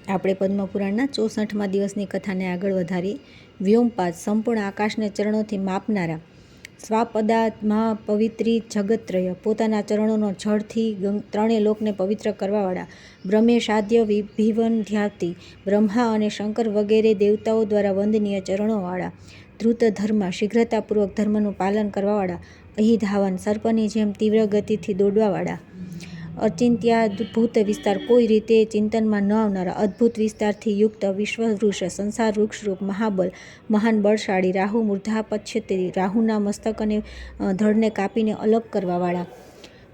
આપણે પદ્મપુરાણના 64મા દિવસની કથાને આગળ વધારી. વ્યોમપાદ સંપૂર્ણ આકાશને ચરણોથી માપનારા, સ્વાપદામાં પવિત્રી જગત્રય, પોતાના ચરણોનો જળથી ત્રણેય લોકને પવિત્ર કરવાવાળા, બ્રહ્મેશાદ્ય વિભિવંધ્યાતિ, બ્રહ્મા અને શંકર વગેરે દેવતાઓ દ્વારા વંદનીય ચરણોવાળા, ધૃત ધર્મ, શીઘ્રતાપૂર્વક ધર્મનું પાલન કરવાવાળા, અહિધાવન, સર્પની જેમ તીવ્ર ગતિથી દોડવાવાળા, અચિંત્યાદભૂત વિસ્તાર, કોઈ રીતે ચિંતનમાં ન આવનારા અદ્ભુત વિસ્તારથી યુક્ત, વિશ્વવૃષ, સંસાર વૃક્ષરૂપ, મહાબલ, મહાન બળશાળી, રાહુ મૂર્ધાપચ્છતિ, રાહુના મસ્તક અને ધડને કાપીને અલગ કરવાવાળા,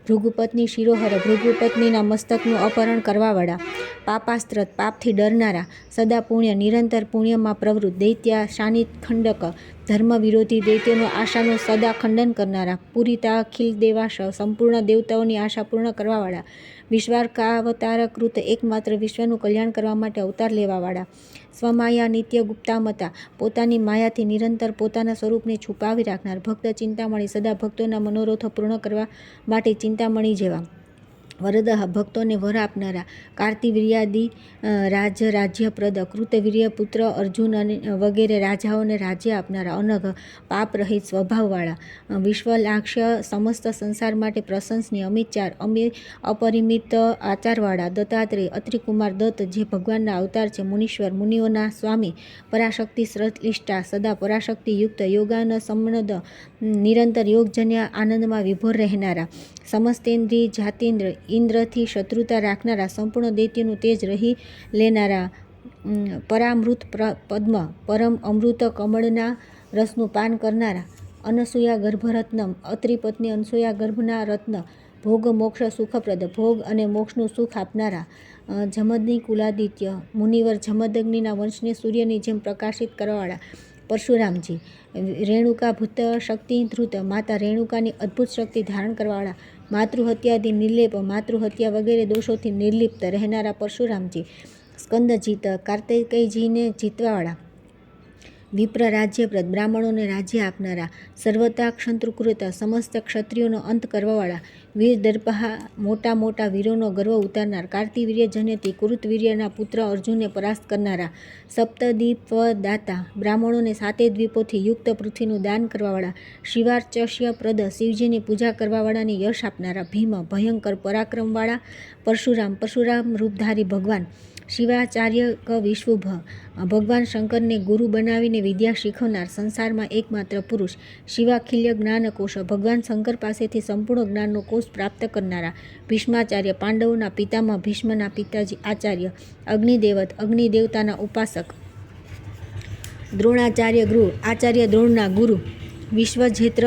ભૃગુપત્ની શિરોહર, ભૃગુપત્નીના મસ્તકનું અપહરણ કરવાવાળા, પાપાસ્ત્રત, પાપથી ડરનારા, સદા પુણ્ય, નિરંતર પુણ્યમાં પ્રવૃત્ત, દૈત્યા શાનિખંડક, ધર્મ વિરોધી દૈત્યનો આશાનું સદા ખંડન કરનારા, પૂરિતાખિલ દેવાશ, સંપૂર્ણ દેવતાઓની આશા પૂર્ણ કરવાવાળા, વિશ્વાર્કાવતારકૃત, એકમાત્ર વિશ્વનું કલ્યાણ કરવા માટે અવતાર લેવાવાળા, સ્વમાયા નિત્ય ગુપ્તામતા, પોતાની માયાથી નિરંતર પોતાના સ્વરૂપને છુપાવી રાખનાર, ભક્ત ચિંતામણી, સદા ભક્તોના મનોરથો પૂર્ણ કરવા માટે ચિંતામણી જેવા, વરદઃ, ભક્તોને વર આપનારા, કાર્તિવીર્યાદિ રાજ્યપ્રદ, કૃતવીર્ય પુત્ર અર્જુન અને વગેરે રાજાઓને રાજ્ય આપનારા, અનઘ, પાપ રહિત સ્વભાવવાળા, વિશ્વલાક્ષ્ય, સમસ્ત સંસાર માટે પ્રશંસનીય, અમિતચાર, અપરિમિત આચારવાળા, દત્તાત્રેય, અત્રિકુમાર દત્ત, જે ભગવાનના અવતાર છે, મુનીશ્વર, મુનિઓના સ્વામી, પરાશક્તિ શ્રેષ્ઠા, સદા પરાશક્તિ યુક્ત, યોગાન સમનદ, નિરંતર યોગજન્ય આનંદમાં વિભોર રહેનારા, સમસ્તેન્દ્રિય જાતેન્દ્ર, ઇન્દ્રથી શત્રુતા રાખનારા, સંપૂર્ણ દૈત્યનું તેજ રહી લેનારા, પરામૃત પદ્મ, પરમ અમૃત કમળના રસનું પાન કરનારા, અનસૂયા ગર્ભરત્નમ, અત્રિપત્ની અનસૂયા ગર્ભના રત્ન, ભોગ મોક્ષ સુખપ્રદ, ભોગ અને મોક્ષનું સુખ આપનારા, જમદગ્નિ કુલાદિત્ય, મુનિવર જમદગ્નિના વંશને સૂર્યની જેમ પ્રકાશિત કરવાવાળા, પરશુરામજી, રેણુકા ભૂત શક્તિ ધૃત, માતા રેણુકાની અદ્ભુત શક્તિ ધારણ કરવાવાળા, માતૃહત્યાદિ નિર્લેપ, માતૃહત્યા વગેરે દોષોથી નિર્લિપ્ત રહેનારા પરશુરામજી, સ્કંદજીત, કાર્તિકેયજીને જીતવાવાળા, વિપ્ર રાજ્યપ્રદ, બ્રાહ્મણોને રાજ્ય આપનારા, સર્વતા ક્ષંત્રુકૃત, સમસ્ત ક્ષત્રિયોનો અંત કરવાવાળા, વીર દર્પહા, મોટા મોટા વીરોનો ગર્વ ઉતારનાર, કાર્તિવીર્ય જન્યતિ, કુરુતવીર્યના પુત્ર અર્જુનને પરાસ્ત કરનારા, સપ્તદ્વીપદાતા, બ્રાહ્મણોને સાતે દ્વીપોથી યુક્ત પૃથ્વીનું દાન કરવાવાળા, શિવાર્ચસ્ય પ્રદ, શિવજીની પૂજા કરવાવાળાને યશ આપનારા, ભીમ, ભયંકર પરાક્રમવાળા, પરશુરામ રૂપધારી ભગવાન, શિવાચાર્યક વિશ્વુભ, ભગવાન શંકરને ગુરુ બનાવીને વિદ્યા શીખવનાર, સંસારમાં એકમાત્ર પુરુષ, શિવાખિલ્ય જ્ઞાનકોશ, ભગવાન શંકર પાસેથી સંપૂર્ણ જ્ઞાનનો કોષ પ્રાપ્ત કરનારા, ભીષ્માચાર્ય, પાંડવોના પિતામહ ભીષ્મના પિતાજી આચાર્ય, અગ્નિદેવત, અગ્નિદેવતાના ઉપાસક, દ્રોણાચાર્ય ગુરુ, આચાર્ય દ્રોણના ગુરુ, વિશ્વજેત્ર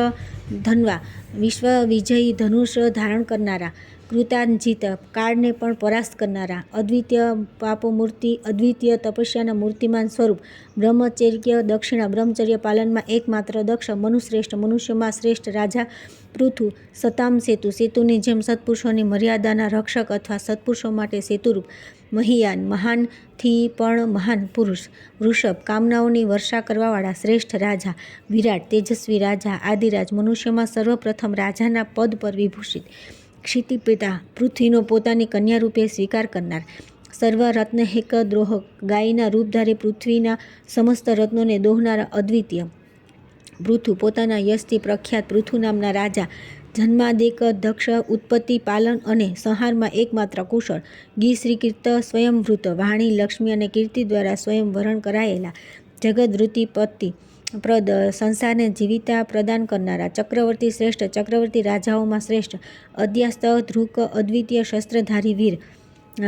ધન્વા, વિશ્વ વિજયી ધનુષ ધારણ કરનારા, કૃતાંજિત, કાળને પણ પરાસ્ત કરનારા, અદ્વિતીય પાપમૂર્તિ, અદ્વિતીય તપસ્યાના મૂર્તિમાન સ્વરૂપ, બ્રહ્મચર્ય દક્ષિણા, બ્રહ્મચર્ય પાલનમાં એકમાત્ર દક્ષ, મનુશ્રેષ્ઠ, મનુષ્યમાં શ્રેષ્ઠ, રાજા પૃથુ, સતામ સેતુ, સેતુની જેમ સત્પુરુષોની મર્યાદાના રક્ષક અથવા સત્પુરુષો માટે સેતુરૂપ, મહિયાન, મહાનથી પણ મહાન પુરુષ, વૃષભ, કામનાઓની વર્ષા કરવાવાળા શ્રેષ્ઠ રાજા, વિરાટ, તેજસ્વી રાજા, આદિરાજ, મનુષ્યમાં સર્વપ્રથમ રાજાના પદ પર વિભૂષિત, ક્ષિતિપિતા, પૃથ્વીનો પોતાની કન્યા રૂપે સ્વીકાર કરનાર, સર્વ રત્નહેક દ્રોહ, ગાયના રૂપધારી પૃથ્વીના સમસ્ત રત્નોને દોહનારા, અદ્વિતીય પૃથુ, પોતાના યશથી પ્રખ્યાત પૃથુ નામના રાજા, જન્માદેક દક્ષ, ઉત્પત્તિ, પાલન અને સંહારમાં એકમાત્ર કુશળ, ગી શ્રીકીર્ત, સ્વયંવૃત, વાણી, લક્ષ્મી અને કીર્તિ દ્વારા સ્વયં વરણ કરાયેલા, જગદવૃત્તિપતિ પ્રદ, સંસારને જીવિતા પ્રદાન કરનારા, ચક્રવર્તી શ્રેષ્ઠ, ચક્રવર્તી રાજાઓમાં શ્રેષ્ઠ, અદ્યાસ્ત ધ્રુક, અદ્વિતીય શસ્ત્રધારી વીર,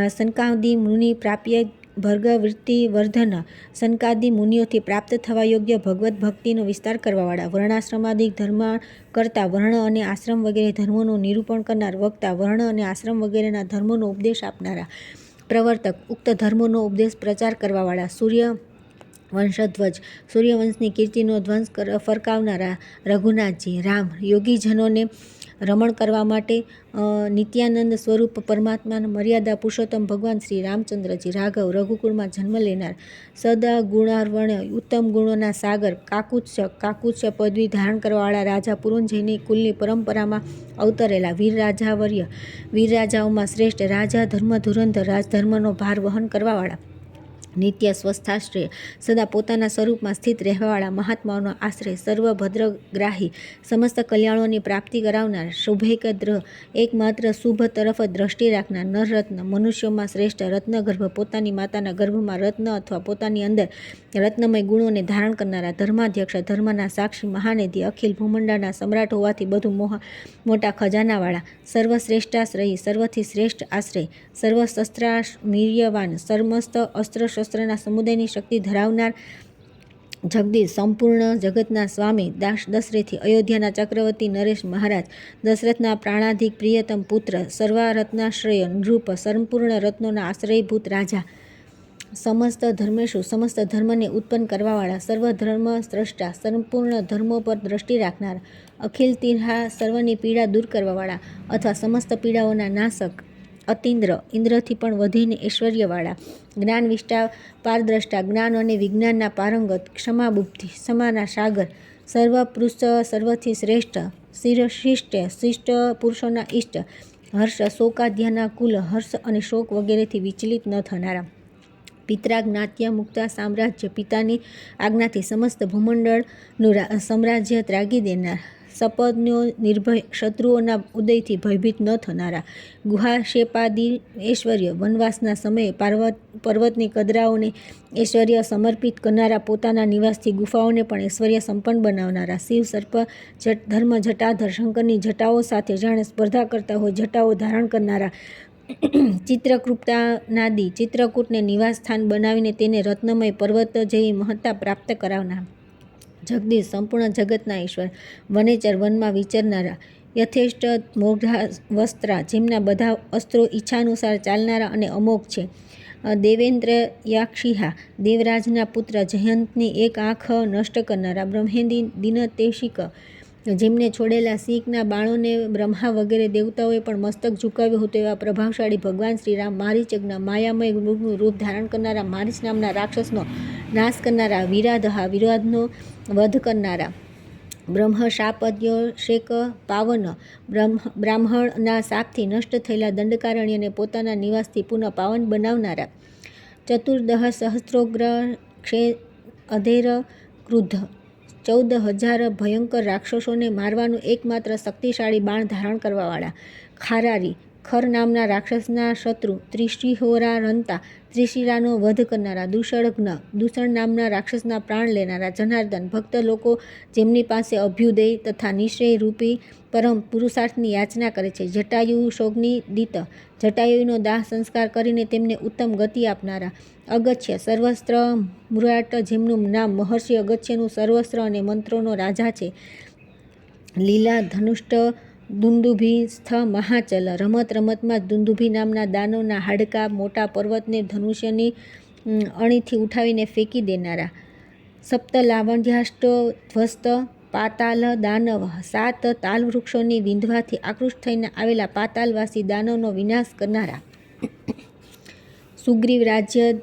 સનકાદિ મુનિ પ્રાપ્ય ભર્ગવૃત્તિ વર્ધન, સનકાદિ મુનિઓથી પ્રાપ્ત થવા યોગ્ય ભગવદ્ ભક્તિનો વિસ્તાર કરવાવાળા, વર્ણાશ્રમાદિક ધર્મ કરતા, વર્ણ અને આશ્રમ વગેરે ધર્મોનું નિરૂપણ કરનાર, વક્તા, વર્ણ અને આશ્રમ વગેરેના ધર્મોનો ઉપદેશ આપનારા, પ્રવર્તક, ઉક્ત ધર્મોનો ઉપદેશ પ્રચાર કરવાવાળા, સૂર્ય વંશધ્વજ, સૂર્યવંશની કીર્તિનો ધ્વંસ ફરકાવનારા, રઘુનાથજી, રામ, યોગીજનોને રમણ કરવા માટે નિત્યાનંદ સ્વરૂપ પરમાત્માના મર્યાદા પુરુષોત્તમ ભગવાન શ્રી રામચંદ્રજી, રાઘવ, રઘુકુળમાં જન્મ લેનાર, સદા ગુણાર્વણ, ઉત્તમ ગુણોના સાગર, કાકુત્સ પદવી ધારણ કરવાવાળા રાજા, પુરંજયની કુલની પરંપરામાં અવતરેલા, વીર રાજાવર્ય, વીર રાજાઓમાં શ્રેષ્ઠ રાજા, ધર્મ ધુરંધર, રાજધર્મનો ભાર વહન કરવાવાળા, નિત્ય સ્વસ્થાશ્રય, સદા પોતાના સ્વરૂપમાં સ્થિત રહેવાવાળા મહાત્માઓનો આશ્રય, સર્વભદ્રગ્રાહી, સમસ્ત કલ્યાણોની પ્રાપ્તિ કરાવનાર, શુભૈકદ્રહ, એકમાત્ર શુભ તરફ જ દ્રષ્ટિ રાખનાર, નરરત્ન, મનુષ્યોમાં શ્રેષ્ઠ, રત્નગર્ભ, પોતાની માતાના ગર્ભમાં રત્ન અથવા પોતાની અંદર રત્નમય ગુણોને ધારણ કરનારા, ધર્માધ્યક્ષ, ધર્મના સાક્ષી, મહાનિધિ, અખિલ ભૂમંડળના સમ્રાટ હોવાથી બધું મોટા ખજાનાવાળા, સર્વશ્રેષ્ઠાશ્રયી, સર્વથી શ્રેષ્ઠ આશ્રય, સર્વશસ્ત્રામીર્યવાન, સમસ્ત અસ્ત્ર-શસ્ત્રના સમુદાયની શક્તિ ધરાવનાર, જગદીશ, સંપૂર્ણ જગતના સ્વામી, દશરથી, અયોધ્યાના ચક્રવર્તી નરેશ મહારાજ, દશરથના પ્રાણાધિક પ્રિયતમ પુત્ર, સર્વારત્નાશ્રય નૃપ, સંપૂર્ણ રત્નોના આશ્રયભૂત રાજા, સમસ્ત ધર્મેશુ, સમસ્ત ધર્મને ઉત્પન્ન કરવાવાળા, સર્વધર્મ સ્રષ્ટા, સંપૂર્ણ ધર્મો પર દ્રષ્ટિ રાખનાર, અખિલ તિર્હા, સર્વની પીડા દૂર કરવાવાળા અથવા સમસ્ત પીડાઓના નાશક, અતિન્દ્ર, ઇન્દ્રથી પણ વધીને ઐશ્વર્યવાળા, જ્ઞાન વિષ્ટા પારદ્રષ્ટા, જ્ઞાન અને વિજ્ઞાનના પારંગત, ક્ષમા બુદ્ધિ, ક્ષમાના સાગર, સર્વપૃષ્ઠ, સર્વથી શ્રેષ્ઠ, શિષ્ટ, શિષ્ટ પુરુષોના ઇષ્ટ, હર્ષ, શોકાધ્યાના કુલ, હર્ષ અને શોક વગેરેથી વિચલિત ન થનારા, પિત્રા જ્ઞાત્યા મુક્તા સામ્રાજ્ય, પિતાની આજ્ઞાથી સમસ્ત ભૂમંડળનું સામ્રાજ્ય ત્યાગી દેનાર, સપત્નો નિર્ભય, શત્રુઓના ઉદયથી ભયભીત ન થનારા, ગુહાશેપાદી ઐશ્વર્ય, વનવાસના સમયે પર્વતની કદરાઓને ઐશ્વર્ય સમર્પિત કરનારા, પોતાના નિવાસથી ગુફાઓને પણ ઐશ્વર્ય સંપન્ન બનાવનારા, શિવ સર્પ ધર્મ જટાધર, શંકરની જટાઓ સાથે જાણે સ્પર્ધા કરતા હોય જટાઓ ધારણ કરનારા, ચિત્રકૂટાનાદિ, ચિત્રકૂટને નિવાસ સ્થાન બનાવીને તેને રત્નમય પર્વત જેવી મહત્તા પ્રાપ્ત કરાવનાર, જગદીશ, સંપૂર્ણ જગતના ઈશ્વર, વનેચર, વનમાં વિચરનારા, યથેષ્ટ મોઘા વસ્ત્રા, જેમના બધા અસ્ત્રો ઈચ્છાનુસાર ચાલનારા અને અમોઘ છે, દેવેન્દ્ર યાક્ષિહા, દેવરાજના પુત્ર, જયંતની એક આંખ નષ્ટ કરનારા, બ્રહ્મેન્દ્ર દિનતેશિક, જેમને છોડેલા સિંહના બાણોને બ્રહ્મા વગેરે દેવતાઓએ પણ મસ્તક ઝુકાવ્યું હતું એવા પ્રભાવશાળી ભગવાન શ્રીરામ, મારીચના માયામય મૃગનું રૂપ ધારણ કરનારા, મારીચ નામના રાક્ષસનો નાશ કરનારા, વિરાધહા, વિરાધનો વધ કરનારા, બ્રહ્મ શાપદ્યોષેક પાવન, બ્રાહ્મણના શાપથી નષ્ટ થયેલા દંડકારણ્યને પોતાના નિવાસથી પુનઃ પાવન બનાવનારા, ચતુર્દહ સહસ્ત્રોગ્ર અધેર ક્રુદ્ધ, 14,000 ભયંકર રાક્ષસોને મારવાનું એકમાત્ર શક્તિશાળી બાણ ધારણ કરવાવાળા, ખારારી, ખર નામના રાક્ષસના શત્રુ, ત્રિશિહોરા રંતા, ત્રિશિરાનો વધ કરનારા, દૂષણઘ્ન, દૂષણ નામના રાક્ષસના પ્રાણ લેનારા, જનાર્દન, ભક્ત લોકો જેમની પાસે અભ્યુદય તથા નિશ્ચય રૂપી પરમ પુરુષાર્થની યાચના કરે છે, જટાયુ શોકની દિત, જટાયુનો દાહ સંસ્કાર કરીને તેમને ઉત્તમ ગતિ આપનારા, અગત્ય, સર્વસ્ત્ર મુરાટ, જેમનું નામ મહર્ષિ અગત્યનું સર્વસ્ત્ર અને મંત્રોનો રાજા છે, લીલા, ધનુષ્ટ, દુંદુભિસ્થ, મહાચલ, રમત રમતમાં જ દુંદુભી નામના દાનવના હાડકા, મોટા પર્વતને ધનુષ્યની અણીથી ઉઠાવીને ફેંકી દેનારા, સપ્તલાવણ્યાષ્ટો ધ્વસ્ત, પાતાલ દાનવ, 7 તાલ વૃક્ષોની વિંધવાથી આકૃષ્ટ થઈને આવેલા પાતાલવાસી દાનવનો વિનાશ કરનારા, સુગ્રીવ રાજ્ય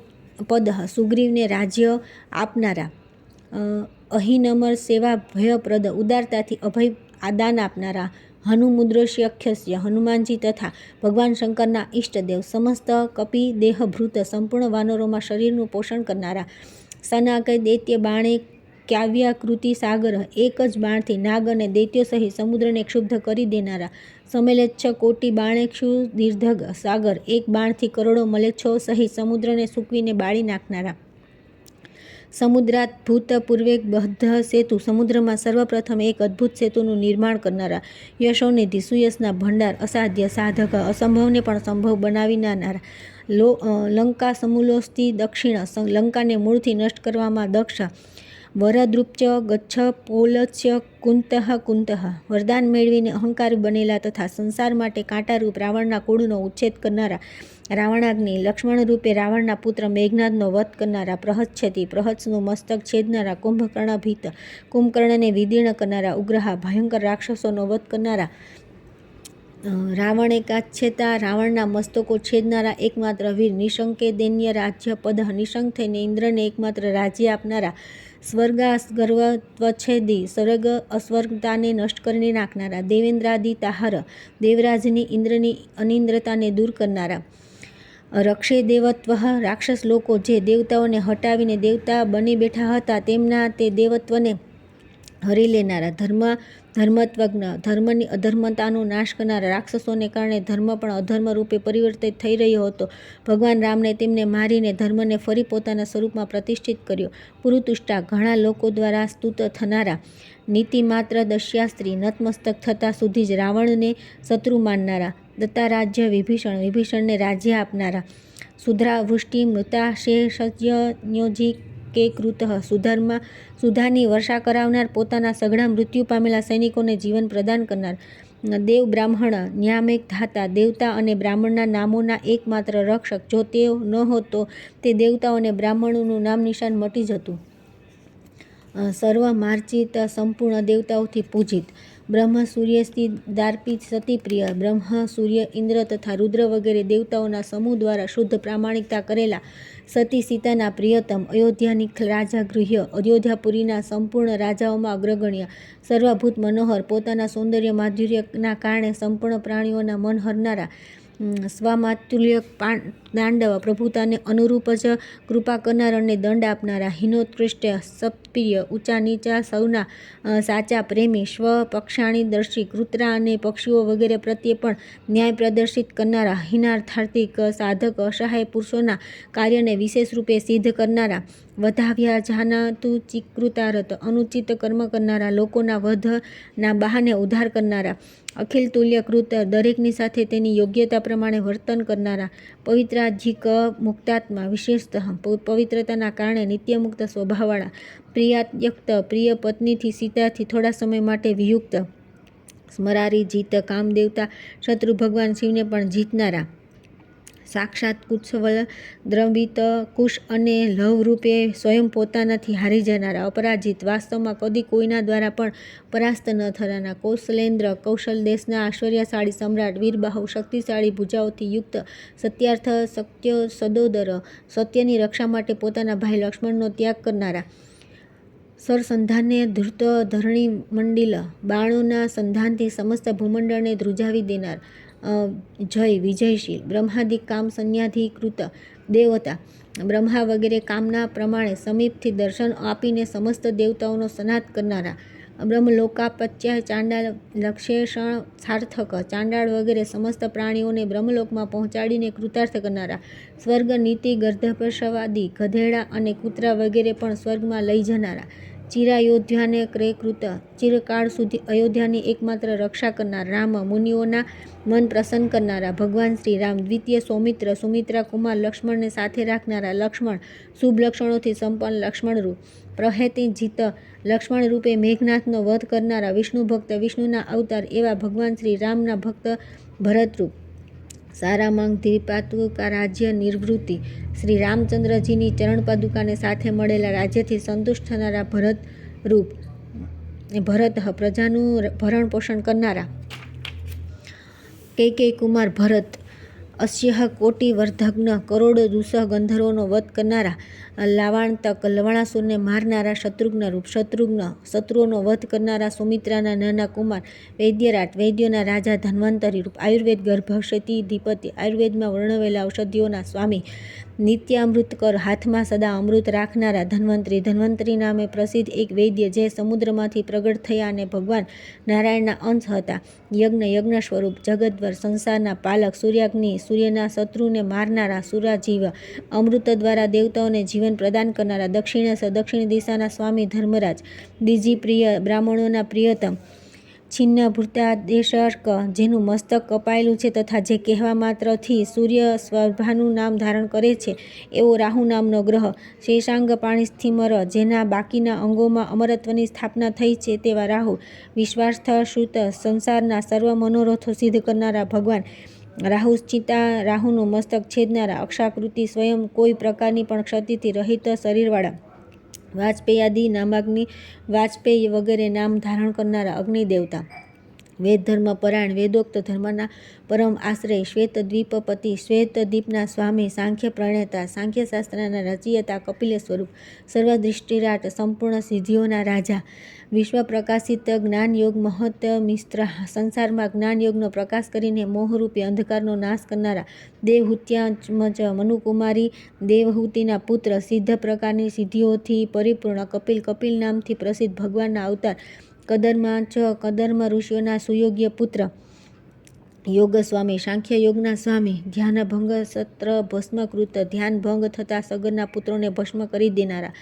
પદ, સુગ્રીવને રાજ્ય આપનારા, અહિનમર સેવા ભયપ્રદ, ઉદારતાથી અભય આદાન આપનારા, હનુમુદ્રશ્યખ્યસ્ય, હનુમાનજી તથા ભગવાન શંકરના ઈષ્ટદેવ, સમસ્ત કપિ દેહભૃત, સંપૂર્ણ વાનરોમાં શરીરનું પોષણ કરનારા, સનાકય દૈત્ય બાણે કાવ્યાકૃતિ સાગર, એક જ બાણથી નાગ અને દૈત્યો સહિત સમુદ્રને ક્ષુબ્ધ કરી દેનારા, સમેલેચ્છ કોટી બાણેક્ષુ નિર્ધગ સાગર, એક બાણથી કરોડો મલેચ્છો સહિત સમુદ્રને સૂકવીને બાળી નાખનારા, સમુદ્રાત ભૂતપૂર્વે બદ્ધ સેતુ, સમુદ્રમાં સર્વપ્રથમ એક અદ્ભુત સેતુનું નિર્માણ કરનારા, યશોનિધિ, સુયશના ભંડાર, અસાધ્ય સાધક, અસંભવને પણ સંભવ બનાવી નાખનારા, લંકા સમૂલોસ્તિ દક્ષિણ, લંકાને મૂળથી નષ્ટ કરવામાં દક્ષ, વરદૃપ્ચ ગચ્છ પોલસ્ય કુંતઃ કુંતઃ, વરદાન મેળવીને અહંકારી બનેલા તથા સંસાર માટે કાંટારૂપ રાવણના કુળનો ઉચ્છેદ કરનારા, રાવણાગ્નિ, લક્ષ્મણ રૂપે રાવણના પુત્ર મેઘનાદનો વધ કરનારા, પ્રહચ્છતિ, પ્રહત્સનું મસ્તક છેદનારા, કુંભકર્ણભીત, કુંભકર્ણને વિદીર્ણ કરનારા, ઉગ્રહા, ભયંકર રાક્ષસોનો વધ કરનારા, રાવણેકાચ્છેતા, રાવણના મસ્તકો છેદનારા એકમાત્ર વીર, નિશંકે દૈન્ય રાજ્ય પદ, નિશંક થઈને ઇન્દ્રને એકમાત્ર રાજ્ય આપનારા, સ્વર્ગાસ્ગર્વત્વચ્છેદી, સ્વર્ગ અસ્વર્ગતાને નષ્ટ કરી નાખનારા, દેવેન્દ્રાદિ તાહર, દેવરાજની ઇન્દ્રની અનિન્દ્રતાને દૂર કરનારા, રક્ષે દેવત્વ રાક્ષસ લોકો જે દેવતાઓને હટાવીને દેવતા બની બેઠા હતા તેમના તે દેવત્વને હરી લેનારા, ધર્મત્વજ્ઞ, ધર્મની અધર્મતાનો નાશ કરનારા. રાક્ષસોને કારણે ધર્મ પણ અધર્મ રૂપે પરિવર્તિત થઈ રહ્યો હતો. ભગવાન રામને તેમને મારીને ધર્મને ફરી પોતાના સ્વરૂપમાં પ્રતિષ્ઠિત કર્યો. પુરુતુષ્ટા ઘણા લોકો દ્વારા સ્તુત થનારા, નીતિમાત્ર દસ્યાસ્ત્રી, નતમસ્તક થતા સુધી જ રાવણને શત્રુ માનનારા. દત્તારાજ્ય વિભીષણ, વિભીષણને રાજ્ય આપનારા. શુદ્રાવૃષ્ટિ મૃતાશેષજ્ઞોજી કે કૃત, સુધાની વર્ષા કરાવનાર, પોતાના સઘળા મૃત્યુ પામેલા સૈનિકોને જીવન પ્રદાન કરનાર. દેવ બ્રાહ્મણ, ન્યામેક ધાતા, દેવતા અને બ્રાહ્મણના નામોના એકમાત્ર રક્ષક. જો તે ન હોત તો તે દેવતાઓ અને બ્રાહ્મણોનું નામ નિશાન મટી જતું. સર્વ માર્જિત, સંપૂર્ણ દેવતાઓથી પૂજિત. બ્રહ્મ સૂર્યથી દાર્પિત સતીપ્રિય, બ્રહ્મ સૂર્ય ઇન્દ્ર તથા રુદ્ર વગેરે દેવતાઓના સમૂહ દ્વારા શુદ્ધ પ્રામાણિકતા કરેલા સતી સીતાના પ્રિયતમ. અયોધ્યાની રાજા ગૃહ્ય, અયોધ્યાપુરીના સંપૂર્ણ રાજાઓમાં અગ્રગણ્ય. સર્વભૂત મનોહર, પોતાના સૌંદર્ય માધુર્યના કારણે સંપૂર્ણ પ્રાણીઓના મન હરનારા. સ્વમાતુલ્ય દાંડવ, પ્રભુતાને અનુરૂપ જ કૃપા કરનાર અને દંડ આપનારા. હિનોત્કૃષ્ટ, સત્પ્રિય, ઊંચા નીચા સૌના સાચા પ્રેમી. સ્વપક્ષાણી દર્શી, કૂતરા અને પક્ષીઓ વગેરે પ્રત્યે પણ ન્યાય પ્રદર્શિત કરનારા. હિનાર્થાર્થિક, સાધક, અસહાય પુરુષોના કાર્યને વિશેષ રૂપે સિદ્ધ કરનારા. વધાવ્યા જાનાતુ ચિકૃતારત, અનુચિત કર્મ કરનારા, લોકોના વધના બહાને ઉદ્ધાર કરનારા. અખિલ તુલ્યકૃત, દરેકની સાથે તેની યોગ્યતા પ્રમાણે વર્તન કરનારા. પવિત્રાધિક મુક્તાત્મા, વિશેષતઃ પવિત્રતાના કારણે નિત્યમુક્ત સ્વભાવવાળા. પ્રિયાત્યક્ત, પ્રિય પત્નીથી સીતાથી થોડા સમય માટે વિયુક્ત. સ્મરારી જીત, કામદેવતા શત્રુ ભગવાન શિવને પણ જીતનારા. સાક્ષાત કુત્સવલ, દ્રવિત કુશ અને લવરૂપે સ્વયં પોતાનાથી હારી જનારા. અપરાજિત, વાસ્તવમાં કદી કોઈના દ્વારા પણ પરાસ્ત ન થનારા. કૌશલેન્દ્ર, કૌશલ દેશના ઐશ્વર્યશાળી સમ્રાટ. વીરબાહુ, શક્તિશાળી ભુજાઓથી યુક્ત. સત્યાર્થ, સત્ય સદોદર, સત્યની રક્ષા માટે પોતાના ભાઈ લક્ષ્મણનો ત્યાગ કરનારા. સરસંધાને ધૃત, ધરણી મંડિલ, બાણોના સંધાનથી સમસ્ત ભૂમંડળને ધ્રુજાવી દેનાર. જય, વિજયશીલ. બ્રહ્માદિક કામ સંન્યાધિકૃત, દેવતા. બ્રહ્મા વગેરે કામના પ્રમાણે સમીપથી દર્શન આપીને સમસ્ત દેવતાઓનો સનાથ કરનારા. બ્રહ્મલોકાપત્ય ચાંડાળ, લક્ષેષણ સાર્થક, ચાંડાળ વગેરે સમસ્ત પ્રાણીઓને બ્રહ્મલોકમાં પહોંચાડીને કૃતાર્થ કરનારા. સ્વર્ગ નીતિ, ગર્ધપશવાદી, ગધેડા અને કૂતરા વગેરે પણ સ્વર્ગમાં લઈ જનારા. ચિરાયોધ્યાને ક્રયકૃત, ચિરકાળ સુધી અયોધ્યાની એકમાત્ર રક્ષા કરનાર. રામ, મુનિઓના મન પ્રસન્ન કરનારા. ભગવાન શ્રી રામ. દ્વિતીય સૌમિત્ર, સુમિત્રા કુમાર લક્ષ્મણને સાથે રાખનારા. લક્ષ્મણ, શુભ લક્ષણોથી સંપન્ન લક્ષ્મણરૂપ. પ્રહેતિજીત, લક્ષ્મણ રૂપે મેઘનાથનો વધ કરનારા. વિષ્ણુ ભક્ત, વિષ્ણુના અવતાર એવા ભગવાન શ્રી રામના ભક્ત ભરતરૂપ. સારામાંગ ધીપાતુકા રાજ્ય નિવૃત્તિ, શ્રી રામચંદ્રજીની ચરણપાદુકાને સાથે મળેલા રાજ્યથી સંતુષ્ટ થનારા. ભરતરૂપ, ભરત, પ્રજાનું ભરણ પોષણ કરનારા. કૈકેયી કુમાર ભરત. અસ્ય કોટિવર્ધઘ્ન, કરોડો દુસહ ગંધર્વોનો વધ કરનારા. લાવાણતક, લવણાસુરને મારનારા. શત્રુઘ્ન રૂપ, શત્રુઘ્ન, શત્રુઓનો વધ કરનારા. સુમિત્રાના નાના કુમાર. વૈદ્યરાટ, વૈદ્યોના રાજા. ધન્વંતરી રૂપ, આયુર્વેદ ગર્ભક્ષિતિધિપતિ, આયુર્વેદમાં વર્ણવેલા ઔષધિઓના સ્વામી. નિત્યામૃતકર, હાથમાં સદા અમૃત રાખનારા. ધન્વંતરી, ધન્વંતરી નામે પ્રસિદ્ધ એક વૈદ્ય જે સમુદ્રમાંથી પ્રગટ થયા અને ભગવાન નારાયણના અંશ હતા. યજ્ઞ, યજ્ઞ સ્વરૂપ. જગદ્વર, સંસારના પાલક. સૂર્યાગ્નિ, સૂર્યના શત્રુને મારનારા. સુરાજીવ, અમૃત દ્વારા દેવતાઓને જીવન પ્રદાન કરનારા. દક્ષિણેશ, દક્ષિણ દિશાના સ્વામી. ધર્મરાજ. દ્વિજીપ્રિય, બ્રાહ્મણોના પ્રિયતમ. છિન્ન ભૂતાદેશર્ક, જેનું મસ્તક કપાયેલું છે તથા જે કહેવા માત્રથી સૂર્ય સ્વર્ભાનું નામ ધારણ કરે છે એવો રાહુ નામનો ગ્રહ. શેષાંગ પાણીસ્થિમર, જેના બાકીના અંગોમાં અમરત્વની સ્થાપના થઈ છે તેવા રાહુ. વિશ્વાર્થ શ્રુત, સંસારના સર્વ મનોરથો સિદ્ધ કરનારા ભગવાન. રાહુશ્ચિતા, રાહુનું મસ્તક છેદનારા. અક્ષાકૃતિ, સ્વયં કોઈ પ્રકારની પણ ક્ષતિથી રહિત શરીરવાળા. વાજપેયાદિ નામાગ્નિ, વાજપેયી વગેરે નામ ધારણ કરનારા. અગ્નિદેવતા. વેદ ધર્મ પરાયણ, વેદોક્ત ધર્મના પરમ આશ્રય, શ્વેતદ્વીપપતિ, શ્વેતદ્વીપના સ્વામી, સાંખ્ય પ્રણેતા, સાંખ્યશાસ્ત્રના રચયિતા, કપિલ સ્વરૂપ, સર્વદૃષ્ટિરાટ, સંપૂર્ણ સિદ્ધિઓના રાજા, વિશ્વ પ્રકાશિત જ્ઞાનયોગ મહત મિસ્ત્ર, સંસારમાં જ્ઞાનયોગનો પ્રકાશ કરીને મોહરૂપી અંધકારનો નાશ કરનારા, દેવહૂત્યાત્મજ મનુકુમારી દેવહૂતિના પુત્ર, સિદ્ધ પ્રકારની સિદ્ધિઓથી પરિપૂર્ણ કપિલ, કપિલ નામથી પ્રસિદ્ધ ભગવાનના અવતાર, કદર્મ ઋષિઓના સુયોગ્ય પુત્ર, યોગ સ્વામી, સાંખ્ય યોગના સ્વામી, ધ્યાન ભંગ સત્ર ભસ્મકૃત, ધ્યાન ભંગ થતા સગરના પુત્રોને ભસ્મ કરી દેનારા,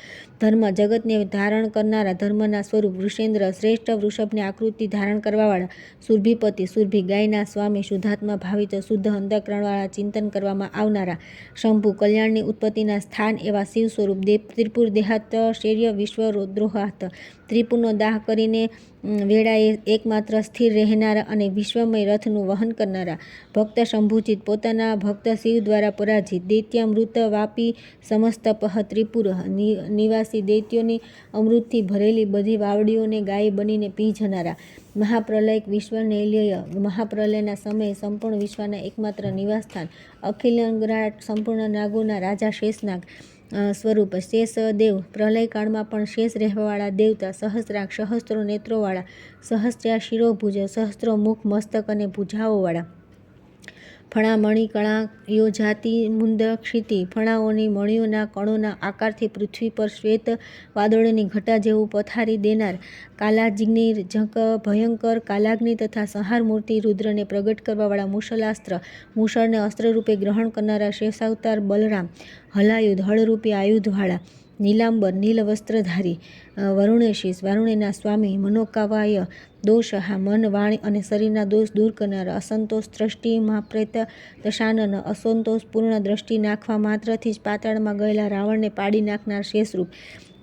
ધર્મ જગતને ધારણ કરનારા, ધર્મના સ્વરૂપ, વૃષેન્દ્ર, શ્રેષ્ઠ વૃષભની આકૃતિ ધારણ કરવાવાળા, સુરભીપતિ, સુરભી ગાયના સ્વામી, શુદ્ધાત્મા ભાવિત, શુદ્ધ અંતઃકરણવાળા, ચિંતન કરવામાં આવનારા, શંભુ, કલ્યાણની ઉત્પત્તિના સ્થાન એવા શિવ સ્વરૂપ, ત્રિપુર દેહાત શૌર્ય વિશ્વ રોદ્રોહાત, ત્રિપુરનો દાહ કરીને વેળાએ એકમાત્ર સ્થિર રહેનારા અને વિશ્વમય રથનું વહન કરનારા, ભક્ત શંભુજીત, પોતાના ભક્ત શિવ દ્વારા પરાજિત, દૈત્યામૃત વાપી સમસ્તપહ, ત્રિપુર નિવાસી, દૈત્યોની અમૃતથી ભરેલી બધી વાવડીઓને ગાય બનીને પી જનારા, મહાપ્રલય વિશ્વનૈલય, મહાપ્રલયના સમયે સંપૂર્ણ વિશ્વના એકમાત્ર નિવાસસ્થાન, અખિલગ્રાટ, સંપૂર્ણ નાગોના રાજા શેષનાગ સ્વરૂપ, શેષદેવ, પ્રલયકાળમાં પણ શેષ રહેવાવાળા દેવતા, સહસ્રાક્ષ, સહસ્ત્રો નેત્રોવાળા, સહસ્ત્રા શિરોભુજ, સહસ્ત્રો મુખ, મસ્તક અને ભુજાઓવાળા, ફણામણી કળા યોજાતિ મુંદ ક્ષિતિ, ફણાઓની મણીઓના કણોના આકારથી પૃથ્વી પર શ્વેત વાદળોની ઘટા જેવું પથારી દેનાર, કાલાજ્ઞિ જંક ભયંકર કાલાગ્નિ તથા સંહાર મૂર્તિ રુદ્રને પ્રગટ કરવાવાળા, મુશલાસ્ત્ર, મુશળને અસ્ત્રરૂપે ગ્રહણ કરનારા શેષાવતાર બલરામ, હલાયુધ, હળરૂપી આયુધવાળા, નીલાંબર, નીલ વસ્ત્રધારી, વરુણેશીસ, વારુણેના સ્વામી, મનોકાવાય, દોષહા, મન, વાણી અને શરીરના દોષ દૂર કરનારા, અસંતોષ દ્રષ્ટિ મહાપ્રેત દશાનન, અસંતોષપૂર્ણ દ્રષ્ટિ નાખવા માત્રથી જ પાતાળમાં ગયેલા રાવણને પાડી નાખનાર શેષરૂપ,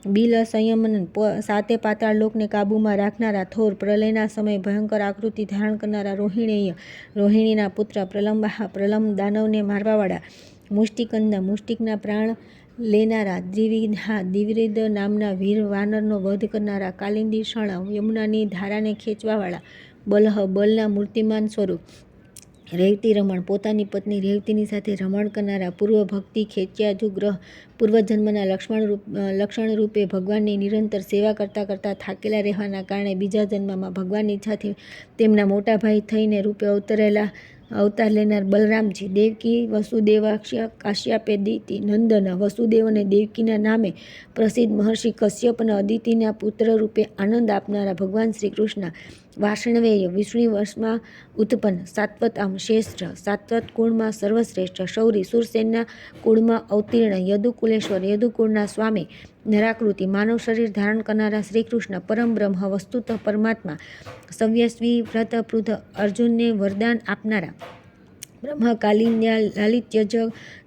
બિલ સંયમન, સાતે પાતાળ લોકને કાબૂમાં રાખનારા, થોર, પ્રલયના સમયે ભયંકર આકૃતિ ધારણ કરનારા, રોહિણેય, રોહિણીના પુત્ર, પ્રલંબાહ, પ્રલંબ દાનવને મારવાવાળા, મુષ્ટિકંદ, મુષ્ટિકના પ્રાણ લેનારા, દ્વિવિધા, દ્વિવિધ નામના વીર વાનરનો વધ કરનારા, કાલિંદી શણ, યમુનાની ધારાને ખેંચવાવાળા, બલહ, બલના મૂર્તિમાન સ્વરૂપ, રેવતી રમણ, પોતાની પત્ની રેવતીની સાથે રમણ કરનારા, પૂર્વ ભક્તિ ખેંચ્યાજુ ગ્રહ, પૂર્વજન્મના લક્ષણ રૂપે ભગવાનની નિરંતર સેવા કરતાં કરતાં થાકેલા રહેવાના કારણે બીજા જન્મમાં ભગવાનની ઈચ્છાથી તેમના મોટા ભાઈ થઈને રૂપે અવતાર લેનાર બલરામજી, દેવકી વસુદેવાક્ષ્ય કાશ્યપે દિતિ નંદન, વસુદેવ અને દેવકીના નામે પ્રસિદ્ધ મહર્ષિ કશ્યપ અને અદિતિના પુત્ર રૂપે આનંદ આપનારા ભગવાન શ્રી કૃષ્ણ, વાર્ષ્ણવેય, વિષ્ણુ વર્ષમાં ઉત્પન્ન, સાત્વતામ, શ્રેષ્ઠ, સાત્વત કુળમાં સર્વશ્રેષ્ઠ, શૌરી, સુરસેનના કુળમાં અવતીર્ણ, યદુકુલેશ્વર, યદુકુળના સ્વામી, નરાકૃતિ, માનવ શરીર ધારણ કરનારા શ્રી કૃષ્ણ, પરમ બ્રહ્મ, વસ્તુતઃ પરમાત્મા, સવ્યસ્વી વ્રત પૃથ, અર્જુનને વરદાન આપનારા, બ્રહ્મ, કાલિંદ્યા, લાલિત્ય,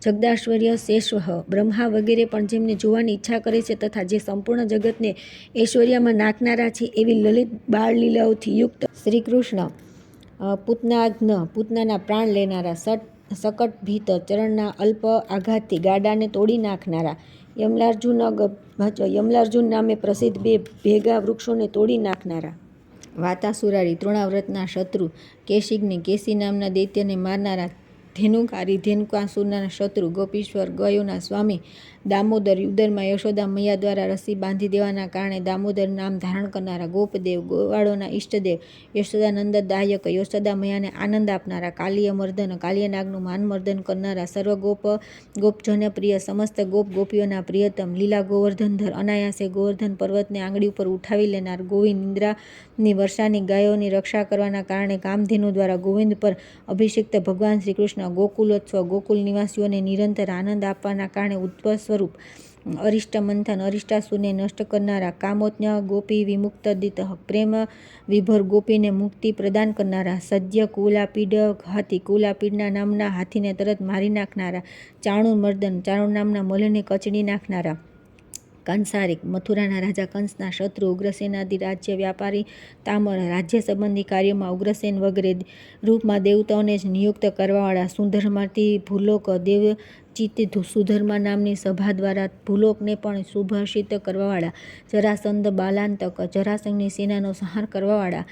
જગદાશ્વર્ય, શેષવહ, બ્રહ્મા વગેરે પણ જેમને જોવાની ઈચ્છા કરે છે તથા જે સંપૂર્ણ જગતને ઐશ્વર્યમાં નાખનારા છે એવી લલિત બાળલીલાઓથી યુક્ત શ્રી કૃષ્ણ, પૂતનાઘ્ન, પૂતનાના પ્રાણ લેનારા, શકટભીત, ચરણના અલ્પ આઘાતથી ગાડાને તોડી નાખનારા, યમલાર્જુન નામે પ્રસિદ્ધ બે ભેગા વૃક્ષોને તોડી નાખનારા, વાતાસુરારી, તૃણાવ્રતના શત્રુ, કેશિગ્નિ, કેશી નામના દૈત્યને મારનારા, ધેનુકારી, ધેનુકાસુરના શત્રુ, ગોપીશ્વર, ગયોના સ્વામી, દામોદર, ઉદરમાં યશોદા મૈયા દ્વારા રસી બાંધી દેવાના કારણે દામોદર નામ ધારણ કરનારા, ગોપદેવ, ગોવાળોના ઈષ્ટદેવ, યશોદાનંદ દાયક, યશોદા મૈયાને આનંદ આપનારા, કાલિય મર્દન, કાલિયનાગનું માનમર્દન કરનારા, સર્વ ગોપજન પ્રિય, સમસ્ત ગોપીઓના પ્રિયતમ, લીલા ગોવર્ધનધર, અનાયાસે ગોવર્ધન પર્વતને આંગળી ઉપર ઉઠાવી લેનાર, ગોવિંદ, ઇન્દ્રાની વર્ષાની ગાયોની રક્ષા કરવાના કારણે કામધેનુ દ્વારા ગોવિંદ પર અભિષિક્ત ભગવાન શ્રી કૃષ્ણ, ગોકુલોત્સવ, ગોકુલ નિવાસીઓને નિરંતર આનંદ આપવાના કારણે ઉદ્ભવ સ્વરૂપ, અરિષ્ટ મંથન, અરિષ્ટાસુરને નષ્ટ કરનારા, કામોત્ન્ય ગોપી વિમુક્તદિત, પ્રેમ વિભોર ગોપીને મુક્તિ પ્રદાન કરનારા, સદ્ય કુલાપીડ હાથી, કુલાપીડના નામના હાથીને તરત મારી નાખનારા, ચાણુર મર્દન, ચાણુર નામના મલને કચડી નાખનારા, કંસારિક, મથુરાના રાજા કંસના શત્રુ, ઉગ્રસેનાદિ રાજ્ય વ્યાપારી તામર, રાજ્ય સંબંધી કાર્યોમાં ઉગ્રસેન વગેરે રૂપમાં દેવતાઓને જ નિયુક્ત કરવાવાળા, સુધર્માથી ભૂલોક, દેવચિત્ત સુધર્મા નામની સભા દ્વારા ભૂલોકને પણ સુભાષિત કરવાવાળા, જરાસંધ બાલાંતક, જરાસંઘની સેનાનો સંહાર કરવાવાળા,